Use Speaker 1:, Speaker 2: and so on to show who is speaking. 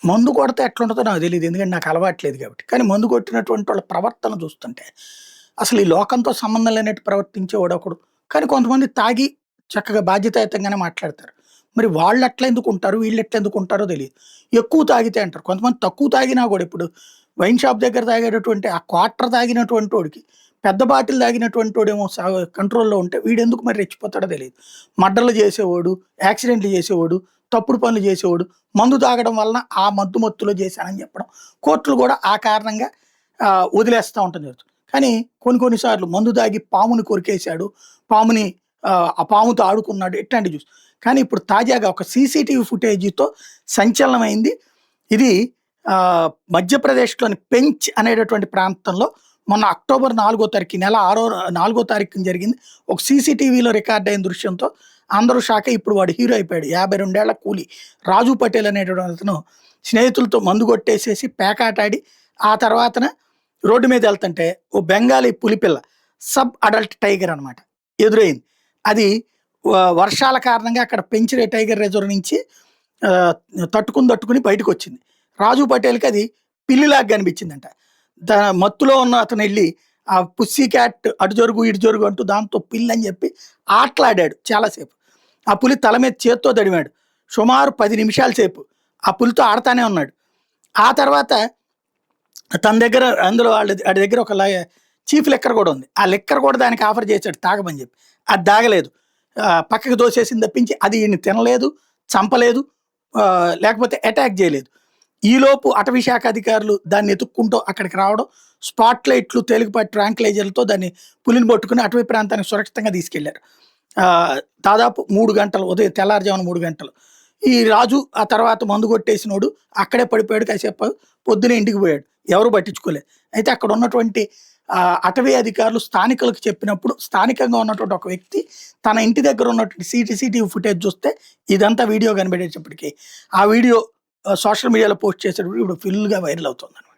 Speaker 1: మందు కొడితే ఎట్లుంటదో నాకు తెలీదు. ఎందుకంటే నాకు అలవాట్లేదు కాబట్టి. కానీ మందు కొట్టినటువంటి వాళ్ళ ప్రవర్తన చూస్తుంటే, అసలు ఈ లోకంతో సంబంధం లేనట్టు ప్రవర్తించేవాడొకడు. కానీ కొంతమంది తాగి చక్కగా బాధ్యతాయుతంగానే మాట్లాడతారు. మరి వాళ్ళట్లా ఎందుకుంటారు? వీళ్ళెట్లా ఎందుకుంటారో తెలీదు. ఎక్కువ తాగితే అంటారు. కొంతమంది తక్కువ తాగినా గూడా ఇప్పుడు వైన్ షాప్ దగ్గర తాగేటటువంటి ఆ క్వార్టర్ తాగినటువంటోడికి, పెద్ద బాటిల్ తాగినటువంటోడేమో కంట్రోల్‌లో ఉంటే వీడెందుకు మరి రెచ్చిపోతాడో తెలీదు. మర్డర్‌లు చేసేవాడు, యాక్సిడెంట్‌లు చేసేవాడు, తప్పుడు పనులు చేసేవాడు, మందు తాగడం వలన ఆ మత్తు మత్తులో చేశానని చెప్పడం. కోర్టులు గూడా ఆ కారణంగా వదిలేస్తా ఉండటం జరుగుతుంది. కానీ కొన్ని కొన్ని సార్లు మందు తాగి పాముని కొరికేశాడు, పాముని ఆ పాముతో ఆడుకున్నాడు ఇట్లాంటివి చూసాం. కానీ ఇప్పుడు తాజాగా ఒక సీసీటీవీ ఫుటేజ్‌తో సంచలనమైంది. ఇది మధ్యప్రదేశ్‌లోని పెంచ్ అనేటటువంటి ప్రాంతంలో మొన్న అక్టోబర్ 4 తారీఖు, ఈ నెల 4 తారీఖున జరిగింది. ఒక సీసీటీవీలో రికార్డ్ అయిన దృశ్యంతో అందరూ షాక్ అయ్యి ఇప్పుడు వాడు హీరో అయిపోయాడు. 52 ఏళ్ల కూలి రాజు పటేల్ అనేటువంటి అతను స్నేహితులతో మందు కొట్టేసేసి పేకాటాడి ఆ తర్వాతన రోడ్డు మీద వెళ్తుంటే ఓ బెంగాలీ పులిపిల్ల సబ్ అడల్ట్ టైగర్ అనమాట ఎదురైంది. అది వర్షాల కారణంగా అక్కడ పెంచిన టైగర్ రిజర్వ్ నుంచి తట్టుకుని బయటకొచ్చింది. రాజు పటేల్‌కి అది పిల్లిలాగా కనిపించిందంట. మత్తులో ఉన్న అతను వెళ్ళి ఆ పుస్సీ క్యాట్ అటు జరుగు ఇటు జరుగు అంటూ దాంతో పిల్లి అని చెప్పి ఆటలాడాడు చాలాసేపు. ఆ పులి తల మీద చేత్తో తడిమాడు. సుమారు 10 నిమిషాల సేపు ఆ పులితో ఆడతానే ఉన్నాడు. ఆ తర్వాత తన దగ్గర అందులో వాడి దగ్గర ఒక చీఫ్ లిక్కర్ కూడా ఉంది. ఆ లిక్కర్ కూడా దానికి ఆఫర్ చేశాడు తాగమని చెప్పి. అది తాగలేదు. పక్కకు దోసేసింది తప్పించి అది ఈయన్ని తినలేదు, చంపలేదు, లేకపోతే అటాక్ చేయలేదు. ఈలోపు అటవీ శాఖ అధికారులు దాన్ని ఎతుక్కుంటూ అక్కడికి రావడం, స్పాట్ లైట్లు, తేలికపాటి ట్రాంక్లైజర్లతో దాన్ని పులిని పట్టుకుని అటవీ ప్రాంతానికి సురక్షితంగా తీసుకెళ్లారు. దాదాపు 3 గంటలు, ఉదయం తెల్లారుజామున 3 గంటలు. ఈ రాజు ఆ తర్వాత మందు కొట్టేసినోడు అక్కడే పడిపోయాడు. కాసేపు పొద్దునే ఇంటికి పోయాడు. ఎవరు పట్టించుకోలేదు. అయితే అక్కడ ఉన్నటువంటి అటవీ అధికారులు స్థానికులకు చెప్పినప్పుడు స్థానికంగా ఉన్నటువంటి ఒక వ్యక్తి తన ఇంటి దగ్గర ఉన్నటువంటి సీసీటీవీ ఫుటేజ్ చూస్తే ఇదంతా వీడియో కనిపెట్టేటప్పటికి ఆ వీడియో సోషల్ మీడియాలో పోస్ట్ చేసేటప్పుడు ఇప్పుడు ఫుల్‌గా వైరల్ అవుతుందన్నమాట.